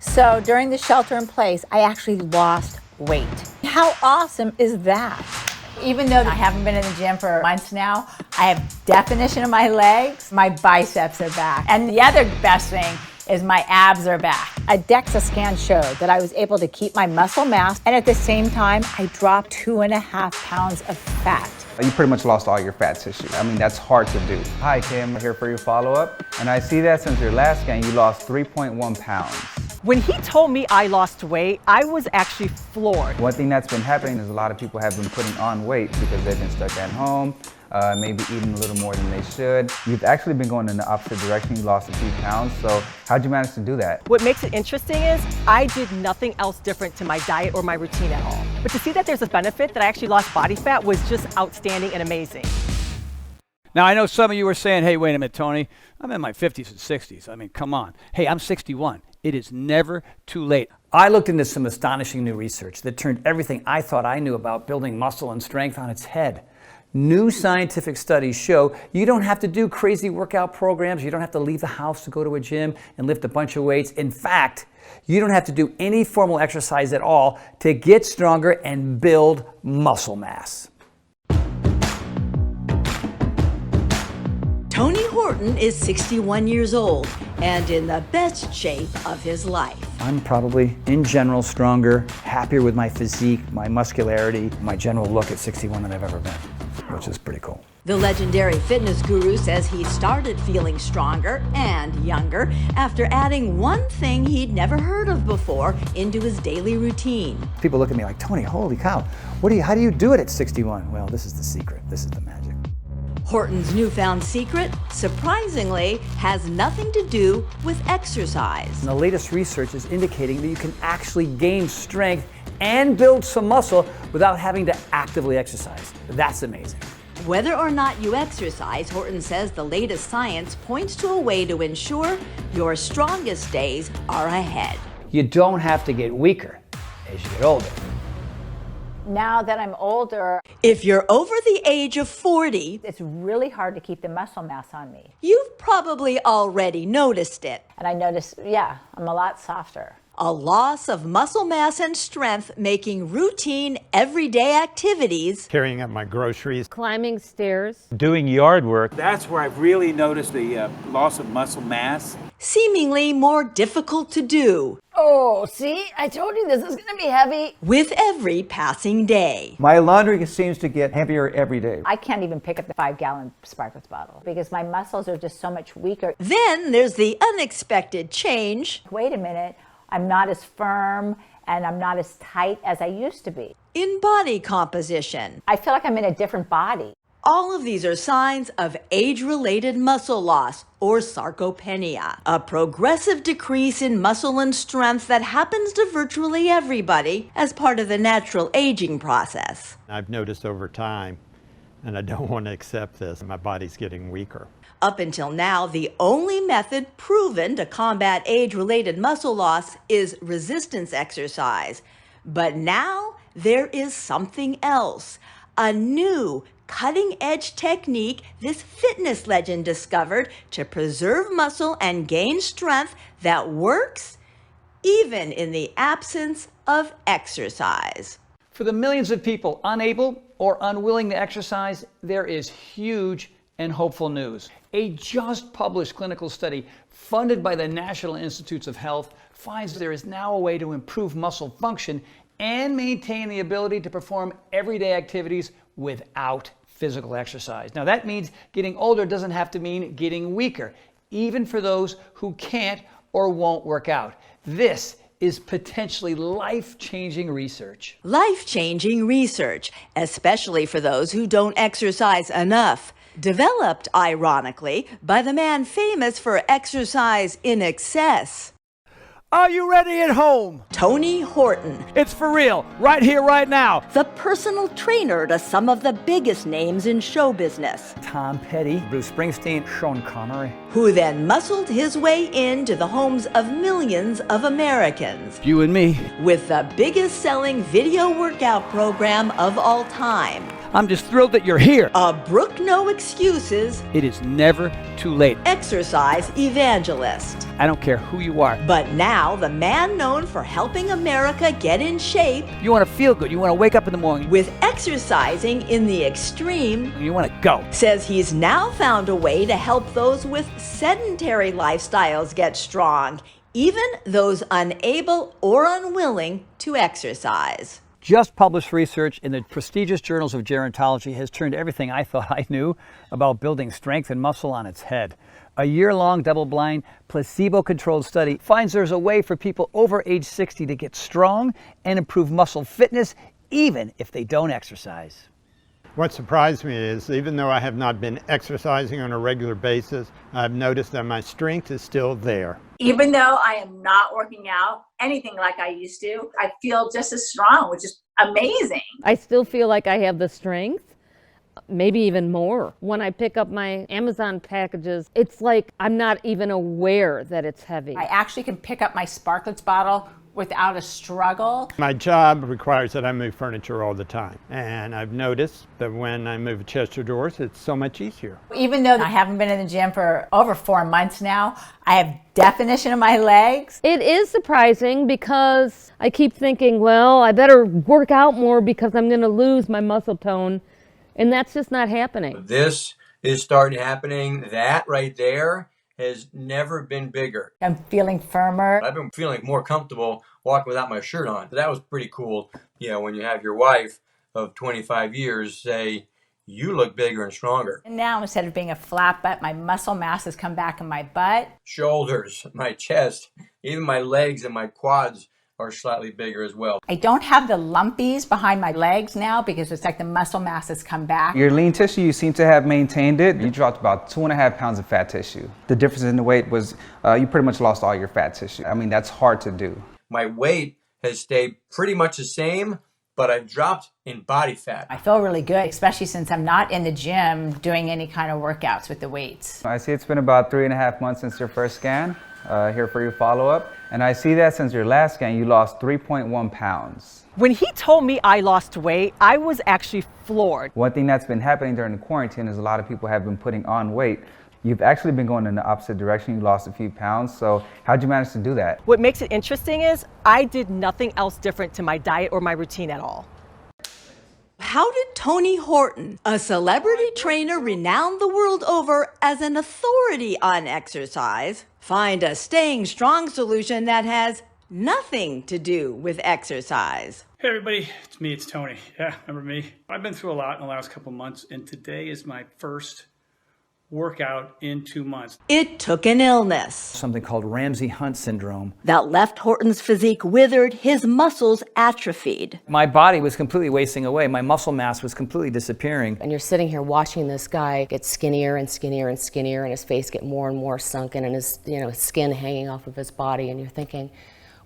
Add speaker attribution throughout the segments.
Speaker 1: So during the shelter in place, I actually lost weight. How awesome is that? Even though I haven't been in the gym for months now, I have definition of my legs, my biceps are back. And the other best thing is my abs are back. A DEXA scan showed that I was able to keep my muscle mass, and at the same time, I dropped 2.5 pounds of fat.
Speaker 2: You pretty much lost all your fat tissue. I mean, that's hard to do. Hi, Kim, here for your follow-up. And I see that since your last scan, you lost 3.1 pounds.
Speaker 3: When he told me I lost weight, I was actually floored.
Speaker 2: One thing that's been happening is a lot of people have been putting on weight because they've been stuck at home, maybe eating a little more than they should. You've actually been going in the opposite direction. You lost a few pounds. So how'd you manage to do that?
Speaker 3: What makes it interesting is I did nothing else different to my diet or my routine at all. But to see that there's a benefit that I actually lost body fat was just outstanding and amazing.
Speaker 4: Now, I know some of you are saying, hey, wait a minute, Tony, I'm in my 50s and 60s. I mean, come on. Hey, I'm 61. It is never too late. I looked into some astonishing new research that turned everything I thought I knew about building muscle and strength on its head. New scientific studies show you don't have to do crazy workout programs. You don't have to leave the house to go to a gym and lift a bunch of weights. In fact, you don't have to do any formal exercise at all to get stronger and build muscle mass.
Speaker 5: Tony Horton is 61 years old and in the best shape of his life.
Speaker 4: I'm probably, in general, stronger, happier with my physique, my muscularity, my general look at 61 than I've ever been, which is pretty cool.
Speaker 5: The legendary fitness guru says he started feeling stronger and younger after adding one thing he'd never heard of before into his daily routine.
Speaker 4: People look at me like, Tony, holy cow, how do you do it at 61? Well, this is the secret. This is the magic.
Speaker 5: Horton's newfound secret, surprisingly, has nothing to do with exercise.
Speaker 4: And the latest research is indicating that you can actually gain strength and build some muscle without having to actively exercise. That's amazing.
Speaker 5: Whether or not you exercise, Horton says the latest science points to a way to ensure your strongest days are ahead.
Speaker 4: You don't have to get weaker as you get older.
Speaker 1: Now that I'm older,
Speaker 5: If you're over the age of 40,
Speaker 1: it's really hard to keep the muscle mass on me.
Speaker 5: you've probably already noticed it.
Speaker 1: And I notice, yeah, I'm a lot softer.
Speaker 5: A loss of muscle mass and strength making routine, everyday activities
Speaker 6: Carrying up my groceries,
Speaker 7: climbing stairs.
Speaker 6: doing yard work.
Speaker 8: That's where I've really noticed the loss of muscle mass.
Speaker 5: seemingly more difficult to do
Speaker 1: Oh, see, I told you this is gonna be heavy.
Speaker 5: with every passing day.
Speaker 2: My laundry seems to get heavier every day.
Speaker 1: I can't even pick up the 5-gallon Sparkletts bottle because my muscles are just so much weaker.
Speaker 5: Then there's the unexpected change
Speaker 1: Wait a minute, I'm not as firm and I'm not as tight as I used to be.
Speaker 5: in body composition.
Speaker 1: I feel like I'm in a different body.
Speaker 5: All of these are signs of age-related muscle loss, or sarcopenia, a progressive decrease in muscle and strength that happens to virtually everybody as part of the natural aging process.
Speaker 6: I've noticed over time, and I don't want to accept this, my body's getting weaker.
Speaker 5: Up until now, the only method proven to combat age-related muscle loss is resistance exercise. But now there is something else, a new cutting-edge technique this fitness legend discovered to preserve muscle and gain strength that works even in the absence of exercise.
Speaker 4: For the millions of people unable or unwilling to exercise, there is huge and hopeful news. A just published clinical study funded by the National Institutes of Health finds there is now a way to improve muscle function and maintain the ability to perform everyday activities without physical exercise. Now that means getting older doesn't have to mean getting weaker, even for those who can't or won't work out. This is potentially life-changing research.
Speaker 5: Life-changing research, especially for those who don't exercise enough. Developed, ironically, by the man famous for exercise in excess,
Speaker 4: Are you ready at home?
Speaker 5: Tony Horton,
Speaker 4: It's for real, right here, right now.
Speaker 5: the personal trainer to some of the biggest names in show business,
Speaker 4: Tom Petty, Bruce Springsteen, Sean Connery.
Speaker 5: who then muscled his way into the homes of millions of Americans
Speaker 4: You and me.
Speaker 5: with the biggest selling video workout program of all time.
Speaker 4: I'm just thrilled that you're here.
Speaker 5: A Brook No Excuses
Speaker 4: It is never too late.
Speaker 5: exercise evangelist.
Speaker 4: I don't care who you are.
Speaker 5: But now the man known for helping America get in shape
Speaker 4: You want to feel good. You want to wake up in the morning.
Speaker 5: with exercising in the extreme
Speaker 4: You want to go.
Speaker 5: says he's now found a way to help those with sedentary lifestyles get strong, even those unable or unwilling to exercise.
Speaker 4: Just published research in the prestigious journals of gerontology has turned everything I thought I knew about building strength and muscle on its head. A year-long, double-blind, placebo-controlled study finds there's a way for people over age 60 to get strong and improve muscle fitness, even if they don't exercise.
Speaker 6: What surprised me is, even though I have not been exercising on a regular basis, I've noticed that my strength is still there.
Speaker 7: Even though I am not working out anything like I used to, I feel just as strong, which is amazing.
Speaker 9: I still feel like I have the strength, maybe even more. When I pick up my Amazon packages, it's like I'm not even aware that it's heavy.
Speaker 1: I actually can pick up my Sparkletts bottle without a struggle.
Speaker 6: My job requires that I move furniture all the time, and I've noticed that when I move chest of drawers, it's so much easier.
Speaker 1: Even though I haven't been in the gym for over 4 months now, I have definition in my legs.
Speaker 9: It is surprising because I keep thinking, well, I better work out more because I'm going to lose my muscle tone, and that's just not happening.
Speaker 10: This is starting happening. That right there has never been bigger.
Speaker 1: I'm feeling firmer.
Speaker 10: I've been feeling more comfortable walking without my shirt on. That was pretty cool. You know, when you have your wife of 25 years say, you look bigger and stronger.
Speaker 1: And now instead of being a flat butt, my muscle mass has come back in my butt.
Speaker 10: Shoulders, my chest, even my legs and my quads are slightly bigger as well.
Speaker 1: I don't have the lumpies behind my legs now because it's like the muscle mass has come back.
Speaker 2: Your lean tissue, you seem to have maintained it. You dropped about 2.5 pounds of fat tissue. The difference in the weight was you pretty much lost all your fat tissue. I mean, that's hard to do.
Speaker 10: My weight has stayed pretty much the same, but I've dropped in body fat.
Speaker 1: I feel really good, especially since I'm not in the gym doing any kind of workouts with the weights.
Speaker 2: I see it's been about 3.5 months since your first scan. Here for your follow-up. And I see that since your last scan, you lost 3.1 pounds.
Speaker 3: When he told me I lost weight, I was actually floored.
Speaker 2: One thing that's been happening during the quarantine is a lot of people have been putting on weight. You've actually been going in the opposite direction. You lost a few pounds. So how'd you manage to do that?
Speaker 3: What makes it interesting is I did nothing else different to my diet or my routine at all.
Speaker 5: How did Tony Horton, a celebrity trainer renowned the world over as an authority on exercise, find a staying strong solution that has nothing to do with exercise?
Speaker 11: Hey everybody, it's me, it's Tony. Yeah, remember me? I've been through a lot in the last couple months, and today is my first workout in 2 months.
Speaker 5: It took an illness
Speaker 4: Something called Ramsay-Hunt syndrome.
Speaker 5: that left Horton's physique withered, his muscles atrophied.
Speaker 4: My body was completely wasting away. My muscle mass was completely disappearing.
Speaker 12: And you're sitting here watching this guy get skinnier and skinnier and skinnier, and his face get more and more sunken, and his skin hanging off of his body, and you're thinking,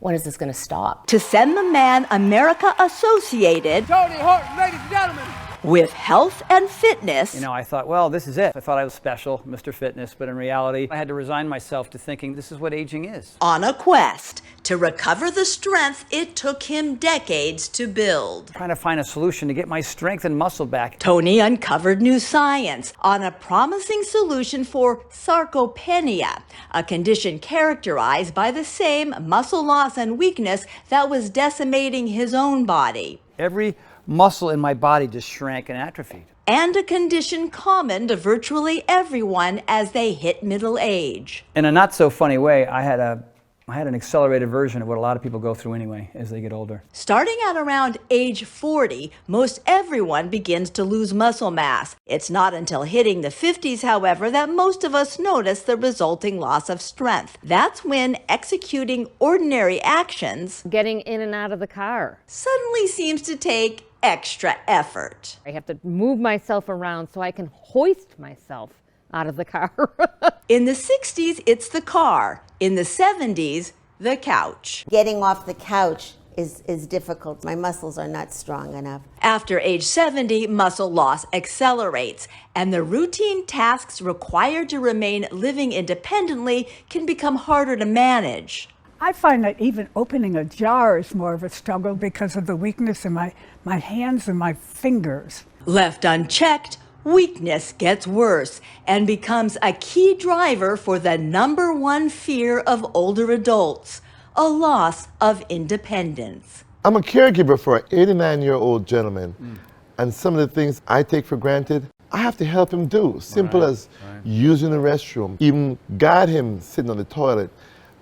Speaker 12: when is this going to stop?
Speaker 5: To send the man America associated
Speaker 4: Tony Horton, ladies and gentlemen!
Speaker 5: with health and fitness.
Speaker 4: You know, I thought, well, this is it. I thought I was special, Mr. Fitness, but in reality, I had to resign myself to thinking this is what aging is.
Speaker 5: On a quest to recover the strength it took him decades to build.
Speaker 4: Trying to find a solution to get my strength and muscle back.
Speaker 5: Tony uncovered new science on a promising solution for sarcopenia, a condition characterized by the same muscle loss and weakness that was decimating his own body.
Speaker 4: Every muscle in my body just shrank and atrophied.
Speaker 5: And a condition common to virtually everyone as they hit middle age.
Speaker 4: In a not so funny way, I had an accelerated version of what a lot of people go through anyway as they get older.
Speaker 5: Starting at around age 40, most everyone begins to lose muscle mass. It's not until hitting the 50s, however, that most of us notice the resulting loss of strength. That's when executing ordinary actions,
Speaker 9: Getting in and out of the car.
Speaker 5: suddenly seems to take extra effort.
Speaker 9: I have to move myself around so I can hoist myself out of the car.
Speaker 5: In the 60s, it's the car. In the 70s, the couch.
Speaker 13: Getting off the couch is difficult. My muscles are not strong enough.
Speaker 5: After age 70, muscle loss accelerates, and the routine tasks required to remain living independently can become harder to manage.
Speaker 14: I find that even opening a jar is more of a struggle because of the weakness in my hands and my fingers.
Speaker 5: Left unchecked, weakness gets worse and becomes a key driver for the #1 fear of older adults, a loss of independence.
Speaker 15: I'm a caregiver for an 89-year-old gentleman, and some of the things I take for granted, I have to help him do. Simple as using the restroom, even guide him sitting on the toilet,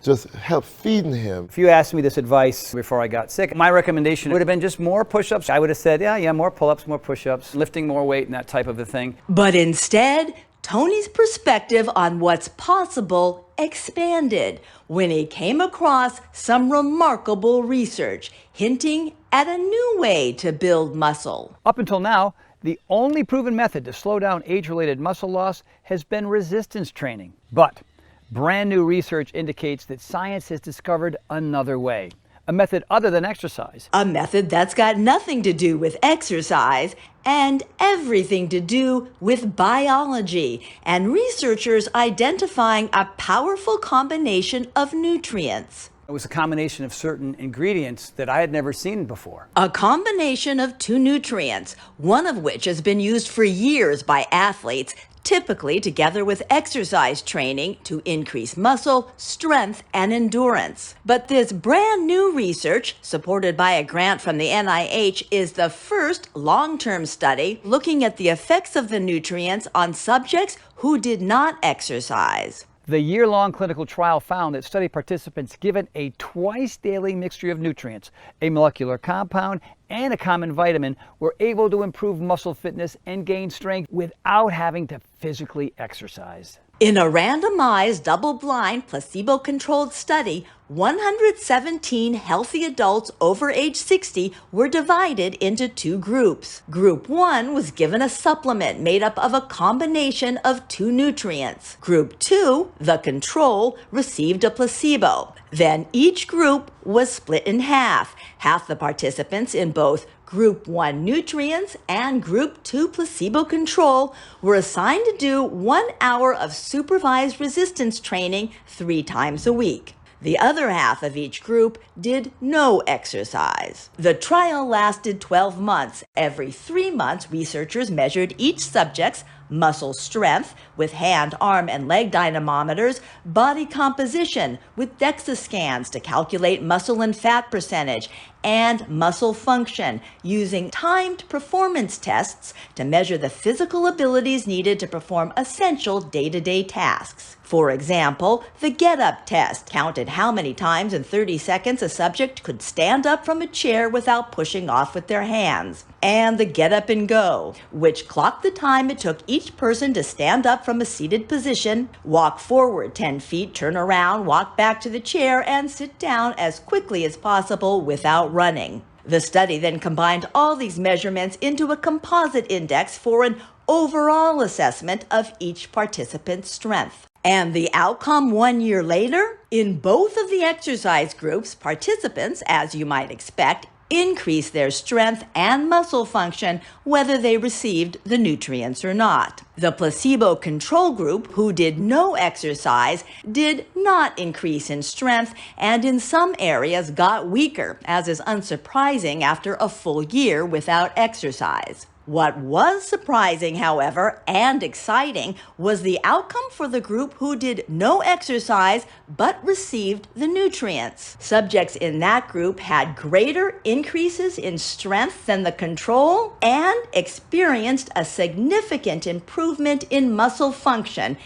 Speaker 15: just help feeding him.
Speaker 4: If you asked me this advice before I got sick, my recommendation would have been just more push-ups. I would have said, yeah, more pull-ups, more push-ups, lifting more weight and that type of a thing.
Speaker 5: But instead, Tony's perspective on what's possible expanded when he came across some remarkable research hinting at a new way to build muscle.
Speaker 4: Up until now, the only proven method to slow down age-related muscle loss has been resistance training. But brand new research indicates that science has discovered another way, a method other than exercise.
Speaker 5: A method that's got nothing to do with exercise and everything to do with biology, and researchers identifying a powerful combination of nutrients.
Speaker 4: It was a combination of certain ingredients that I had never seen before.
Speaker 5: A combination of 2 nutrients, one of which has been used for years by athletes, typically together with exercise training to increase muscle, strength, and endurance. But this brand new research, supported by a grant from the NIH, is the first long-term study looking at the effects of the nutrients on subjects who did not exercise.
Speaker 4: The year-long clinical trial found that study participants given a twice-daily mixture of nutrients, a molecular compound, and a common vitamin were able to improve muscle fitness and gain strength without having to physically exercise.
Speaker 5: In a randomized, double-blind, placebo-controlled study, 117 healthy adults over age 60 were divided into 2 groups. Group 1 was given a supplement made up of a combination of 2 nutrients. Group 2, the control, received a placebo. Then each group was split in half. Half the participants in both Group 1 nutrients and Group 2 placebo control were assigned to do 1 hour of supervised resistance training 3 times a week. The other half of each group did no exercise. The trial lasted 12 months. Every 3 months, researchers measured each subject's muscle strength with hand, arm, and leg dynamometers, body composition with DEXA scans to calculate muscle and fat percentage, and muscle function using timed performance tests to measure the physical abilities needed to perform essential day-to-day tasks. For example, the get-up test counted how many times in 30 seconds a subject could stand up from a chair without pushing off with their hands. And the get up and go, which clocked the time it took each person to stand up from a seated position, walk forward 10 feet, turn around, walk back to the chair, and sit down as quickly as possible without running. The study then combined all these measurements into a composite index for an overall assessment of each participant's strength. And the outcome 1 year later? In both of the exercise groups, participants, as you might expect, increased their strength and muscle function whether they received the nutrients or not. The placebo control group, who did no exercise, did not increase in strength and in some areas got weaker, as is unsurprising after a full year without exercise. What was surprising, however, and exciting was the outcome for the group who did no exercise but received the nutrients. Subjects in that group had greater increases in strength than the control and experienced a significant improvement in muscle function,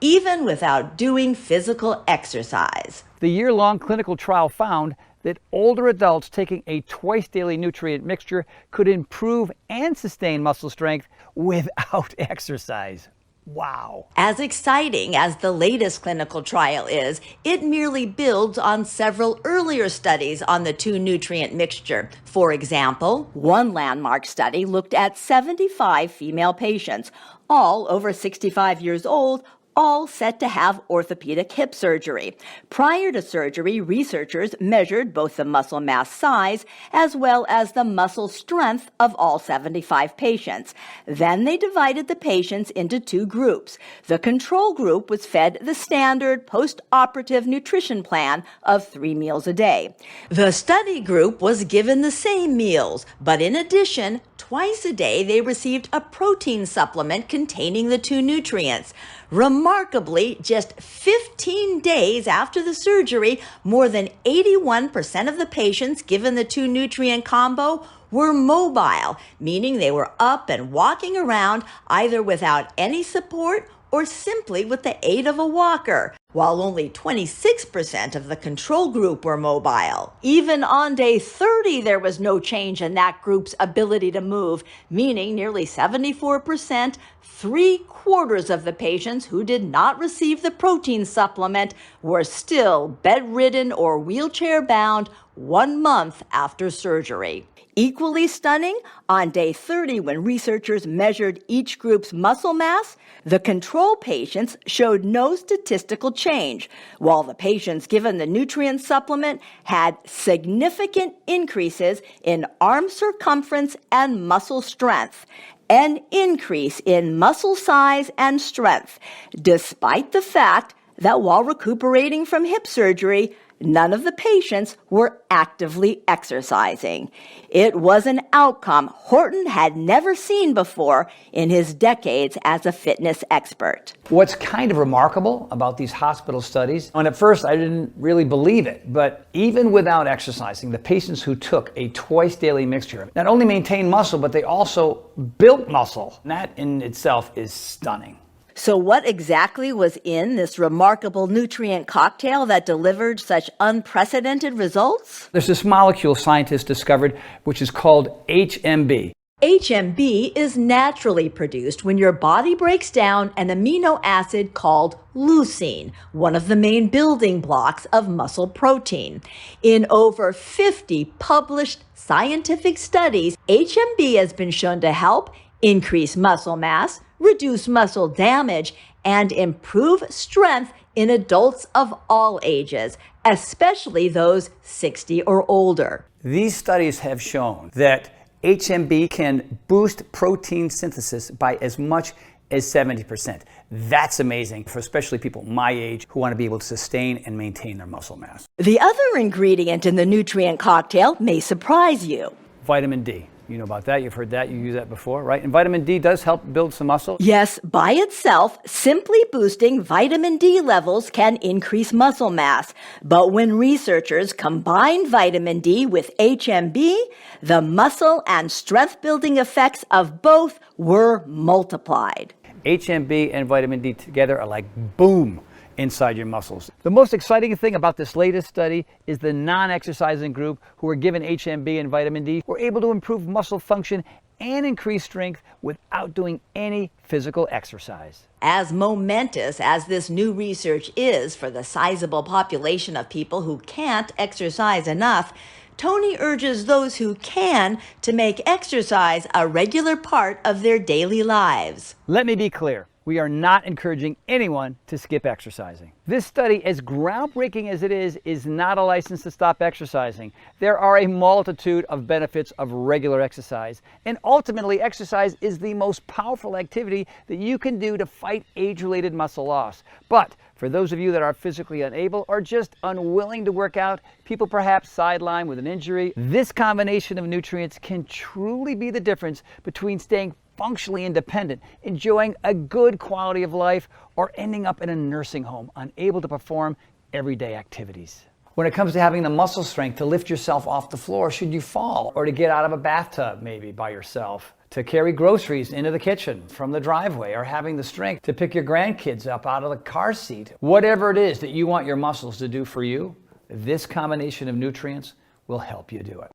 Speaker 5: even without doing physical exercise.
Speaker 4: The year-long clinical trial found that older adults taking a twice-daily nutrient mixture could improve and sustain muscle strength without exercise. Wow.
Speaker 5: As exciting as the latest clinical trial is, it merely builds on several earlier studies on the 2 nutrient mixture. For example, one landmark study looked at 75 female patients, all over 65 years old, all set to have orthopedic hip surgery. Prior to surgery, researchers measured both the muscle mass size as well as the muscle strength of all 75 patients. Then they divided the patients into two groups. The control group was fed the standard post-operative nutrition plan of 3 meals a day. The study group was given the same meals, but in addition, twice a day they received a protein supplement containing the two nutrients. Remarkably, just 15 days after the surgery, more than 81% of the patients given the two nutrient combo were mobile, meaning they were up and walking around either without any support or simply with the aid of a walker, while only 26% of the control group were mobile. Even on day 30, there was no change in that group's ability to move, meaning nearly 74%, 3/4 of the patients who did not receive the protein supplement were still bedridden or wheelchair-bound 1 month after surgery. Equally stunning, on day 30, when researchers measured each group's muscle mass, the control patients showed no statistical change, while the patients given the nutrient supplement had significant increases in arm circumference and muscle strength, an increase in muscle size and strength, despite the fact that while recuperating from hip surgery, none of the patients were actively exercising. It was an outcome Horton had never seen before in his decades as a fitness expert.
Speaker 4: What's kind of remarkable about these hospital studies, and at first I didn't really believe it, but even without exercising, the patients who took a twice daily mixture not only maintained muscle, but they also built muscle. And that in itself is stunning.
Speaker 5: So what exactly was in this remarkable nutrient cocktail that delivered such unprecedented results?
Speaker 4: There's this molecule scientists discovered which is called HMB.
Speaker 5: HMB is naturally produced when your body breaks down an amino acid called leucine, one of the main building blocks of muscle protein. In over 50 published scientific studies, HMB has been shown to help increase muscle mass, reduce muscle damage, and improve strength in adults of all ages, especially those 60 or older.
Speaker 4: These studies have shown that HMB can boost protein synthesis by as much as 70%. That's amazing for especially people my age who want to be able to sustain and maintain their muscle mass.
Speaker 5: The other ingredient in the nutrient cocktail may surprise you.
Speaker 4: Vitamin D. You know about that, you've heard that, you use that before, right? And vitamin D does help build some muscle.
Speaker 5: Yes, by itself, simply boosting vitamin D levels can increase muscle mass. But when researchers combined vitamin D with HMB, the muscle and strength building effects of both were multiplied.
Speaker 4: HMB and vitamin D together are like boom inside your muscles. The most exciting thing about this latest study is the non-exercising group who were given HMB and vitamin D were able to improve muscle function and increase strength without doing any physical exercise.
Speaker 5: As momentous as this new research is for the sizable population of people who can't exercise enough, Tony urges those who can to make exercise a regular part of their daily lives.
Speaker 4: Let me be clear. We are not encouraging anyone to skip exercising. This study, as groundbreaking as it is not a license to stop exercising. There are a multitude of benefits of regular exercise, and ultimately exercise is the most powerful activity that you can do to fight age-related muscle loss. But for those of you that are physically unable or just unwilling to work out, people perhaps sidelined with an injury, this combination of nutrients can truly be the difference between staying functionally independent, enjoying a good quality of life, or ending up in a nursing home, unable to perform everyday activities. When it comes to having the muscle strength to lift yourself off the floor should you fall, or to get out of a bathtub maybe by yourself, to carry groceries into the kitchen from the driveway, or having the strength to pick your grandkids up out of the car seat, whatever it is that you want your muscles to do for you, this combination of nutrients will help you do it.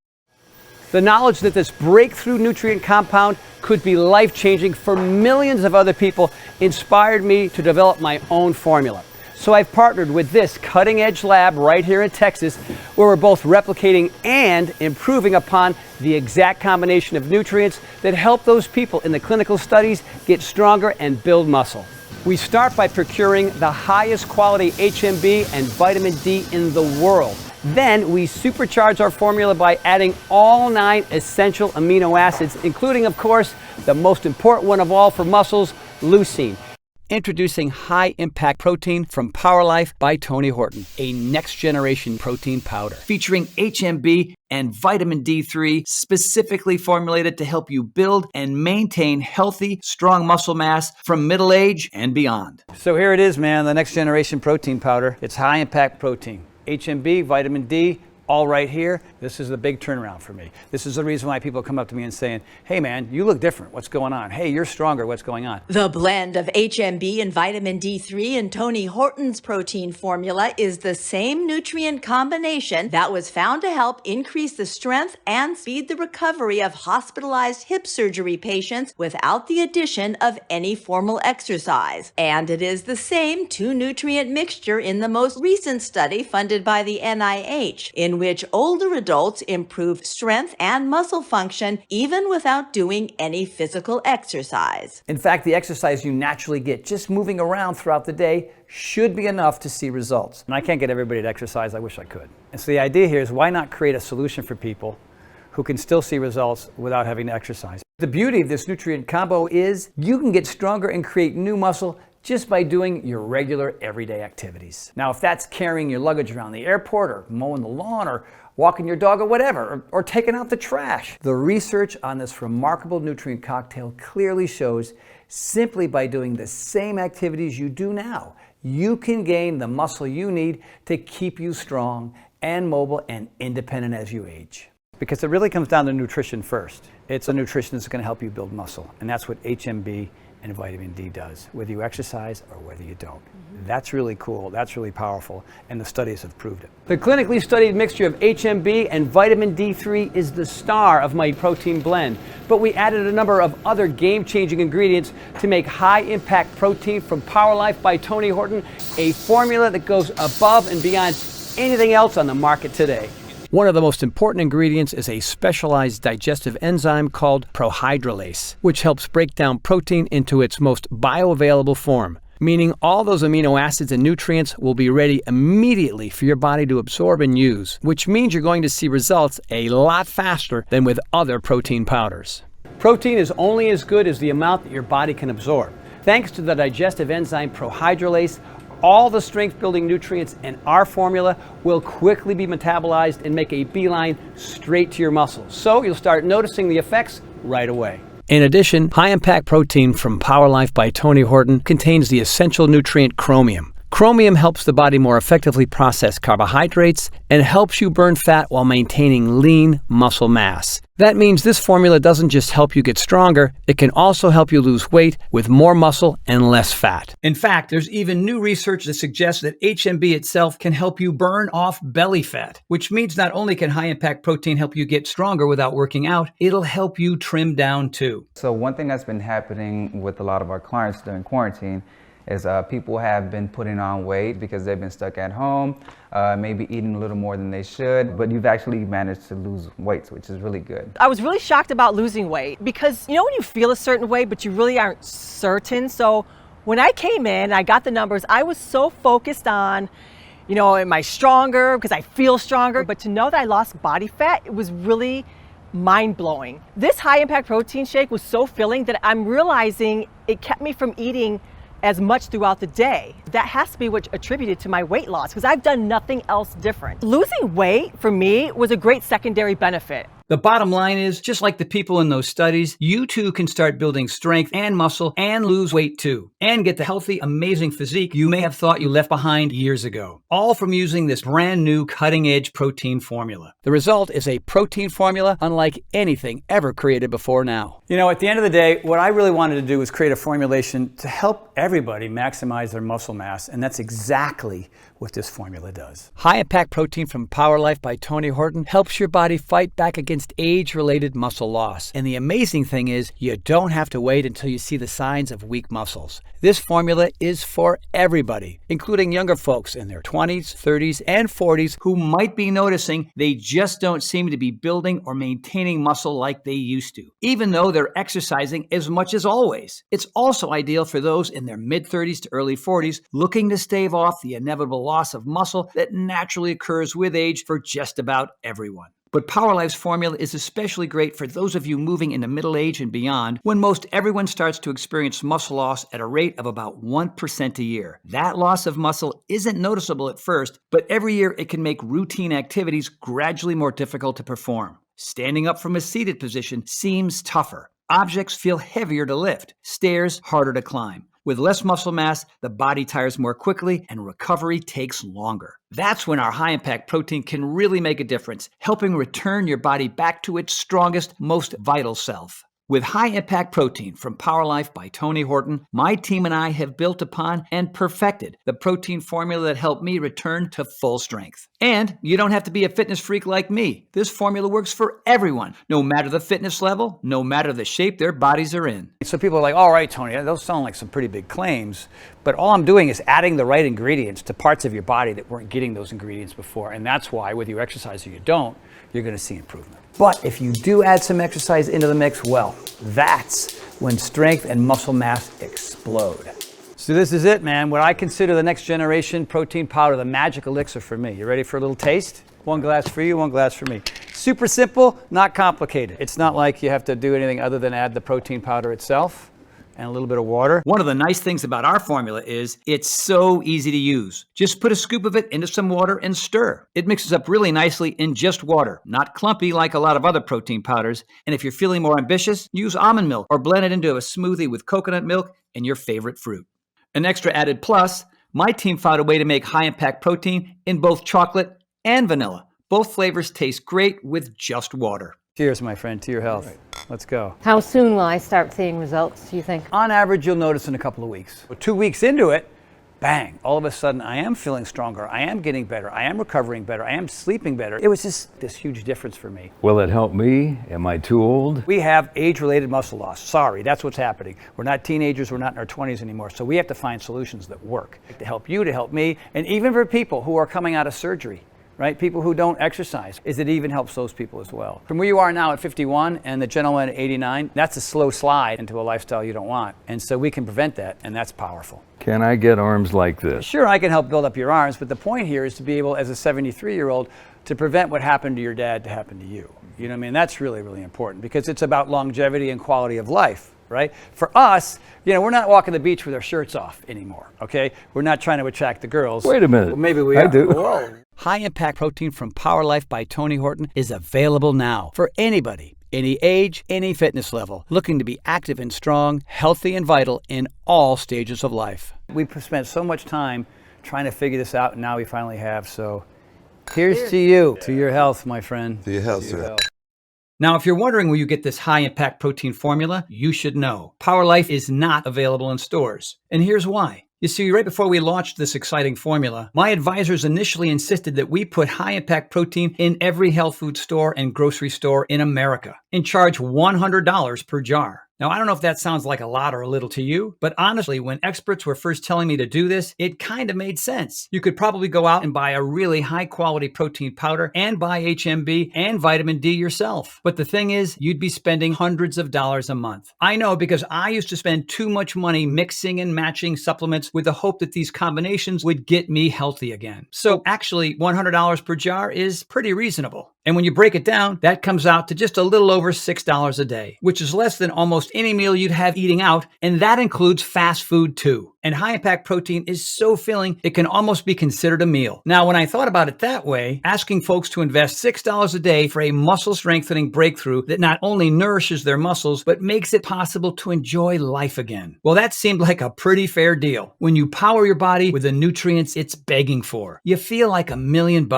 Speaker 4: The knowledge that this breakthrough nutrient compound could be life-changing for millions of other people inspired me to develop my own formula. So I've partnered with this cutting-edge lab right here in Texas, where we're both replicating and improving upon the exact combination of nutrients that help those people in the clinical studies get stronger and build muscle. We start by procuring the highest quality HMB and vitamin D in the world. Then we supercharge our formula by adding all 9 essential amino acids, including, of course, the most important one of all for muscles, leucine. Introducing High Impact Protein from PowerLife by Tony Horton, a next-generation protein powder featuring HMB and vitamin D3, specifically formulated to help you build and maintain healthy, strong muscle mass from middle age and beyond. So here it is, man, the next-generation protein powder. It's High Impact Protein. HMB, vitamin D, all right here. This is the big turnaround for me. This is the reason why people come up to me and saying, hey man, you look different. What's going on? Hey, you're stronger. What's going on?
Speaker 5: The blend of HMB and vitamin D3 in Tony Horton's protein formula is the same nutrient combination that was found to help increase the strength and speed the recovery of hospitalized hip surgery patients without the addition of any formal exercise. And it is the same 2-nutrient mixture in the most recent study funded by the NIH, in which older adults improve strength and muscle function even without doing any physical exercise.
Speaker 4: In fact, the exercise you naturally get just moving around throughout the day should be enough to see results. And I can't get everybody to exercise. I wish I could. And so the idea here is, why not create a solution for people who can still see results without having to exercise? The beauty of this nutrient combo is you can get stronger and create new muscle just by doing your regular everyday activities. Now, if that's carrying your luggage around the airport, or mowing the lawn, or walking your dog, or whatever, or taking out the trash, the research on this remarkable nutrient cocktail clearly shows simply by doing the same activities you do now, you can gain the muscle you need to keep you strong and mobile and independent as you age. Because it really comes down to nutrition first. It's a nutrition that's going to help you build muscle, and that's what HMB and vitamin D does, whether you exercise or whether you don't. That's really cool, that's really powerful, and the studies have proved it. The clinically studied mixture of HMB and vitamin D3 is the star of my protein blend, but we added a number of other game-changing ingredients to make high-impact protein from PowerLife by Tony Horton, a formula that goes above and beyond anything else on the market today. One of the most important ingredients is a specialized digestive enzyme called prohydrolase, which helps break down protein into its most bioavailable form, meaning all those amino acids and nutrients will be ready immediately for your body to absorb and use, which means you're going to see results a lot faster than with other protein powders. Protein is only as good as the amount that your body can absorb. Thanks to the digestive enzyme prohydrolase, all the strength-building nutrients in our formula will quickly be metabolized and make a beeline straight to your muscles. So you'll start noticing the effects right away. In addition, high-impact protein from PowerLife by Tony Horton contains the essential nutrient chromium. Chromium helps the body more effectively process carbohydrates and helps you burn fat while maintaining lean muscle mass. That means this formula doesn't just help you get stronger, it can also help you lose weight with more muscle and less fat. In fact, there's even new research that suggests that HMB itself can help you burn off belly fat, which means not only can high-impact protein help you get stronger without working out, it'll help you trim down too.
Speaker 2: So one thing that's been happening with a lot of our clients during quarantine is people have been putting on weight because they've been stuck at home, maybe eating a little more than they should, but you've actually managed to lose weight, which is really good.
Speaker 3: I was really shocked about losing weight because, you know, when you feel a certain way, but you really aren't certain. So when I came in, I got the numbers, I was so focused on, you know, am I stronger because I feel stronger? But to know that I lost body fat, it was really mind-blowing. This high-impact protein shake was so filling that I'm realizing it kept me from eating as much throughout the day. That has to be what attributed to my weight loss, because I've done nothing else different. Losing weight for me was a great secondary benefit.
Speaker 4: The bottom line is, just like the people in those studies, you too can start building strength and muscle and lose weight too, and get the healthy, amazing physique you may have thought you left behind years ago, all from using this brand new cutting-edge protein formula. The result is a protein formula unlike anything ever created before now. You know, at the end of the day, what I really wanted to do was create a formulation to help everybody maximize their muscle mass, and that's exactly what this formula does. High Impact Protein from Power Life by Tony Horton helps your body fight back against age-related muscle loss. And the amazing thing is, you don't have to wait until you see the signs of weak muscles. This formula is for everybody, including younger folks in their 20s, 30s, and 40s who might be noticing they just don't seem to be building or maintaining muscle like they used to, even though they're exercising as much as always. It's also ideal for those in their mid-30s to early 40s looking to stave off the inevitable loss of muscle that naturally occurs with age for just about everyone. But Power Life's formula is especially great for those of you moving into middle age and beyond, when most everyone starts to experience muscle loss at a rate of about 1% a year. That loss of muscle isn't noticeable at first, but every year it can make routine activities gradually more difficult to perform. Standing up from a seated position seems tougher. Objects feel heavier to lift. Stairs harder to climb. With less muscle mass, the body tires more quickly and recovery takes longer. That's when our high-impact protein can really make a difference, helping return your body back to its strongest, most vital self. With high-impact protein from Power Life by Tony Horton, my team and I have built upon and perfected the protein formula that helped me return to full strength. And you don't have to be a fitness freak like me. This formula works for everyone, no matter the fitness level, no matter the shape their bodies are in. So people are like, all right, Tony, those sound like some pretty big claims, but all I'm doing is adding the right ingredients to parts of your body that weren't getting those ingredients before. And that's why, whether you exercise or you don't, you're going to see improvement. But if you do add some exercise into the mix, well, that's when strength and muscle mass explode. So this is it, man. What I consider the next generation protein powder, the magic elixir for me. You ready for a little taste? One glass for you, one glass for me. Super simple, not complicated. It's not like you have to do anything other than add the protein powder itself and a little bit of water. One of the nice things about our formula is it's so easy to use. Just put a scoop of it into some water and stir. It mixes up really nicely in just water, not clumpy like a lot of other protein powders. And if you're feeling more ambitious, use almond milk or blend it into a smoothie with coconut milk and your favorite fruit. An extra added plus, my team found a way to make high-impact protein in both chocolate and vanilla. Both flavors taste great with just water. Cheers, my friend, to your health. Right. Let's go.
Speaker 9: How soon will I start seeing results, do you think?
Speaker 4: On average, you'll notice in a couple of weeks. 2 weeks into it, bang, all of a sudden I am feeling stronger, I am getting better, I am recovering better, I am sleeping better. It was just this huge difference for me.
Speaker 16: Will it help me? Am I too old?
Speaker 4: We have age-related muscle loss. Sorry, that's what's happening. We're not teenagers, we're not in our 20s anymore, so we have to find solutions that work to help you, to help me, and even for people who are coming out of surgery. Right? People who don't exercise, it even helps those people as well. From where you are now at 51 and the gentleman at 89, that's a slow slide into a lifestyle you don't want. And so we can prevent that, and that's powerful.
Speaker 16: Can I get arms like this?
Speaker 4: Sure, I can help build up your arms, but the point here is to be able, as a 73-year-old, to prevent what happened to your dad to happen to you. You know what I mean? That's really, really important because it's about longevity and quality of life. Right? For us, you know, we're not walking the beach with our shirts off anymore, okay? We're not trying to attract the girls.
Speaker 16: Wait a minute.
Speaker 4: Well, maybe we
Speaker 16: I
Speaker 4: are.
Speaker 16: do.
Speaker 4: Whoa. High Impact Protein from Power Life by Tony Horton is available now for anybody, any age, any fitness level, looking to be active and strong, healthy and vital in all stages of life. We've spent so much time trying to figure this out, and now we finally have. So here's to you, to your health, my friend.
Speaker 15: To your health, sir.
Speaker 4: Now, if you're wondering where you get this high-impact protein formula, you should know. Power Life is not available in stores. And here's why. You see, right before we launched this exciting formula, my advisors initially insisted that we put high-impact protein in every health food store and grocery store in America and charge $100 per jar. Now, I don't know if that sounds like a lot or a little to you, but honestly, when experts were first telling me to do this, it kind of made sense. You could probably go out and buy a really high-quality protein powder and buy HMB and vitamin D yourself. But the thing is, you'd be spending hundreds of dollars a month. I know because I used to spend too much money mixing and matching supplements with the hope that these combinations would get me healthy again. So actually, $100 per jar is pretty reasonable. And when you break it down, that comes out to just a little over $6 a day, which is less than almost any meal you'd have eating out, and that includes fast food too. And high-impact protein is so filling, it can almost be considered a meal. Now, when I thought about it that way, asking folks to invest $6 a day for a muscle-strengthening breakthrough that not only nourishes their muscles, but makes it possible to enjoy life again. Well, that seemed like a pretty fair deal. When you power your body with the nutrients it's begging for, you feel like $1 million,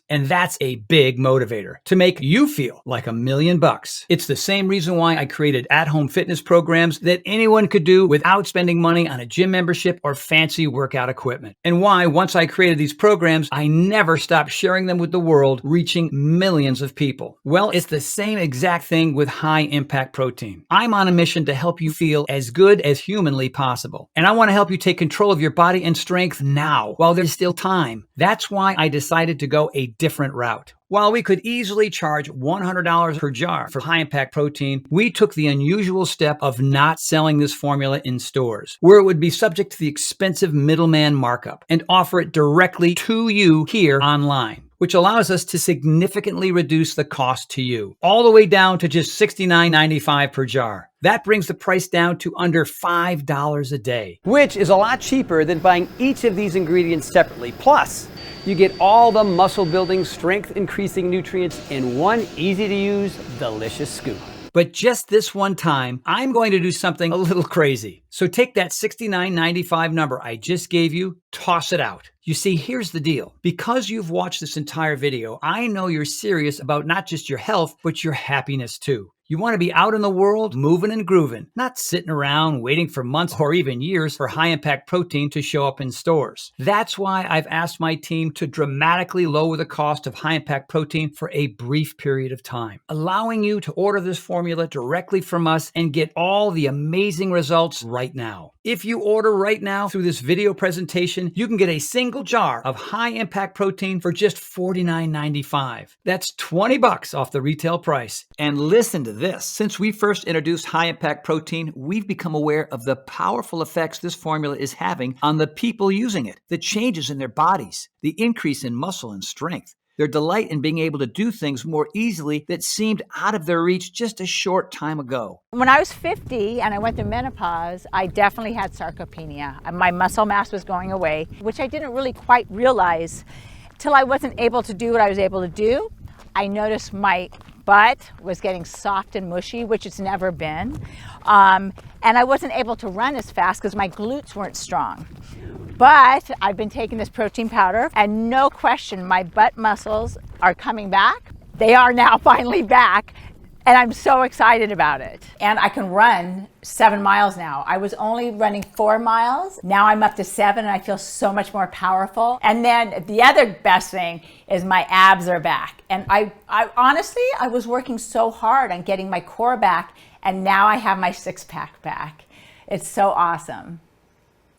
Speaker 4: and that's a big motivator to make you feel like $1 million. It's the same reason why I created at-home fitness programs that anyone could do without spending money on a gym membership membership or fancy workout equipment. And why, once I created these programs, I never stopped sharing them with the world, reaching millions of people. Well, it's the same exact thing with high impact protein. I'm on a mission to help you feel as good as humanly possible. And I want to help you take control of your body and strength now, while there's still time. That's why I decided to go a different route. While we could easily charge $100 per jar for high-impact protein, we took the unusual step of not selling this formula in stores, where it would be subject to the expensive middleman markup, and offer it directly to you here online, which allows us to significantly reduce the cost to you, all the way down to just $69.95 per jar. That brings the price down to under $5 a day,
Speaker 17: which is a lot cheaper than buying each of these ingredients separately. Plus, you get all the muscle building, strength increasing nutrients in one easy to use, delicious scoop.
Speaker 4: But just this one time, I'm going to do something a little crazy. So take that $69.95 number I just gave you, toss it out. You see, here's the deal. Because you've watched this entire video, I know you're serious about not just your health, but your happiness too. You want to be out in the world, moving and grooving, not sitting around waiting for months or even years for high-impact protein to show up in stores. That's why I've asked my team to dramatically lower the cost of high-impact protein for a brief period of time, allowing you to order this formula directly from us and get all the amazing results right now. If you order right now through this video presentation, you can get a single jar of high-impact protein for just $49.95. That's $20 off the retail price. And listen to this. Since we first introduced high-impact protein, we've become aware of the powerful effects this formula is having on the people using it, the changes in their bodies, the increase in muscle and strength, their delight in being able to do things more easily that seemed out of their reach just a short time ago.
Speaker 1: When I was 50 and I went through menopause, I definitely had sarcopenia. My muscle mass was going away, which I didn't really quite realize till I wasn't able to do what I was able to do. I noticed my butt was getting soft and mushy, which it's never been. And I wasn't able to run as fast because my glutes weren't strong. But I've been taking this protein powder, and no question, my butt muscles are coming back. They are now finally back, and I'm so excited about it. And I can run 7 miles now. I was only running 4 miles. Now I'm up to 7, and I feel so much more powerful. And then the other best thing is my abs are back. And I honestly, I was working so hard on getting my core back, and now I have my six-pack back. It's so awesome.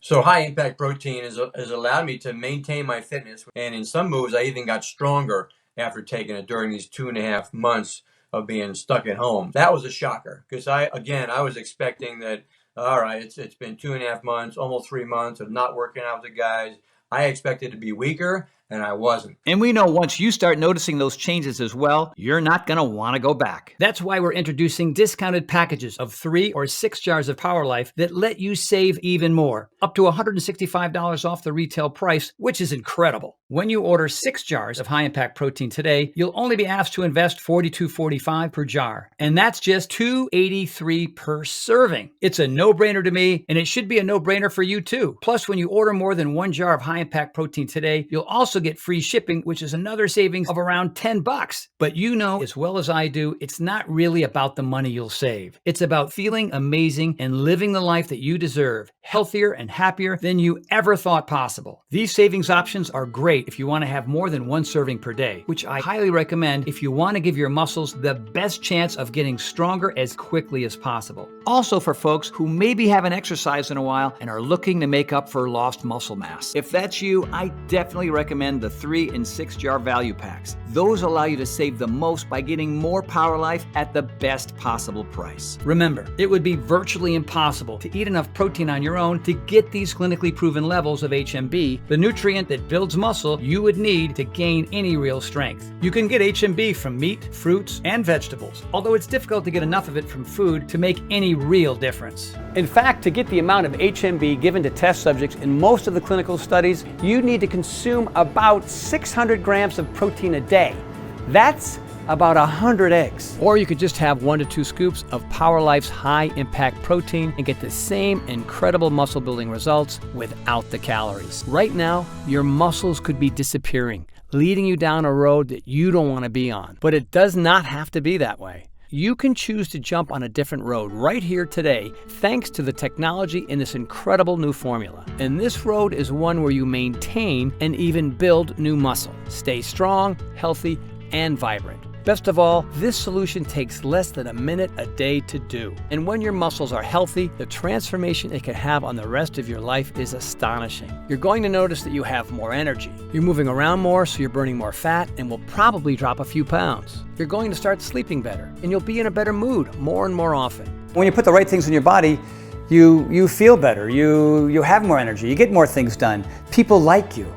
Speaker 10: So high impact protein has allowed me to maintain my fitness, and in some moves I even got stronger after taking it during these 2.5 months of being stuck at home. That was a shocker, because I was expecting that, all right, it's been 2.5 months, almost 3 months of not working out with the guys. I expected to be weaker, and I wasn't.
Speaker 4: And we know once you start noticing those changes as well, you're not going to want to go back. That's why we're introducing discounted packages of 3 or 6 jars of Power Life that let you save even more, up to $165 off the retail price, which is incredible. When you order 6 jars of high-impact protein today, you'll only be asked to invest $42.45 per jar, and that's just $2.83 per serving. It's a no-brainer to me, and it should be a no-brainer for you too. Plus, when you order more than 1 jar of high-impact protein today, you'll also get free shipping, which is another savings of around $10. But you know as well as I do, it's not really about the money you'll save. It's about feeling amazing and living the life that you deserve, healthier and happier than you ever thought possible. These savings options are great if you want to have more than 1 serving per day, which I highly recommend if you want to give your muscles the best chance of getting stronger as quickly as possible. Also for folks who maybe haven't exercised in a while and are looking to make up for lost muscle mass. If that's you, I definitely recommend the 3 and 6 jar value packs. Those allow you to save the most by getting more Power Life at the best possible price. Remember, it would be virtually impossible to eat enough protein on your own to get these clinically proven levels of HMB, the nutrient that builds muscle you would need to gain any real strength. You can get HMB from meat, fruits, and vegetables, although it's difficult to get enough of it from food to make any real difference.
Speaker 17: In fact, to get the amount of HMB given to test subjects in most of the clinical studies, you need to consume about 600 grams of protein a day. That's about 100 eggs.
Speaker 4: Or you could just have 1 to 2 scoops of Power Life's high impact protein and get the same incredible muscle building results without the calories. Right now, your muscles could be disappearing, leading you down a road that you don't want to be on. But it does not have to be that way.
Speaker 17: You can choose to jump on a different road right here today thanks to the technology in this incredible new formula. And this road is one where you maintain and even build new muscle. Stay strong, healthy, and vibrant. Best of all, this solution takes less than a minute a day to do. And when your muscles are healthy, the transformation it can have on the rest of your life is astonishing. You're going to notice that you have more energy. You're moving around more, so you're burning more fat and will probably drop a few pounds. You're going to start sleeping better, and you'll be in a better mood more and more often. When you put the right things in your body, you feel better, you have more energy, you get more things done. People like you.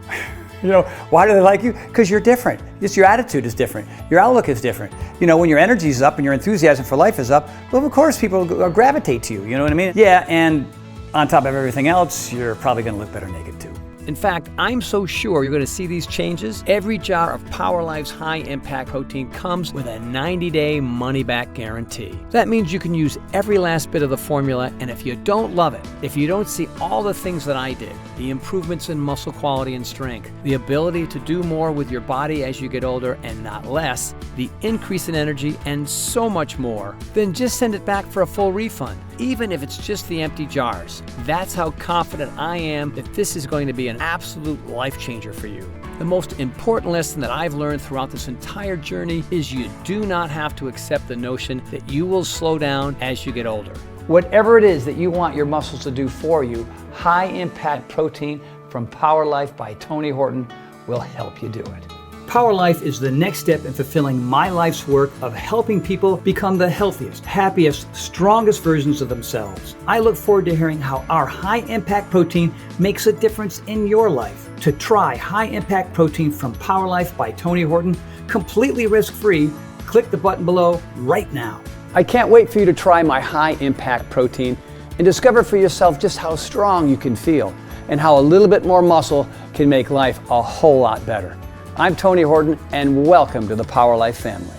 Speaker 17: You know, why do they like you? Because you're different. Just your attitude is different. Your outlook is different. You know, when your energy is up and your enthusiasm for life is up, well, of course, people gravitate to you. You know what I mean? Yeah, and on top of everything else, you're probably going to look better naked too. In fact, I'm so sure you're going to see these changes. Every jar of Power Life's high impact protein comes with a 90-day money-back guarantee. That means you can use every last bit of the formula, and if you don't love it, if you don't see all the things that I did, the improvements in muscle quality and strength, the ability to do more with your body as you get older and not less, the increase in energy, and so much more, then just send it back for a full refund, even if it's just the empty jars. That's how confident I am that this is going to be an absolute life changer for you. The most important lesson that I've learned throughout this entire journey is you do not have to accept the notion that you will slow down as you get older. Whatever it is that you want your muscles to do for you, high impact protein from Power Life by Tony Horton will help you do it. Power Life is the next step in fulfilling my life's work of helping people become the healthiest, happiest, strongest versions of themselves. I look forward to hearing how our high-impact protein makes a difference in your life. To try high-impact protein from Power Life by Tony Horton, completely risk-free, click the button below right now. I can't wait for you to try my high-impact protein and discover for yourself just how strong you can feel and how a little bit more muscle can make life a whole lot better. I'm Tony Horton, and welcome to the Power Life family.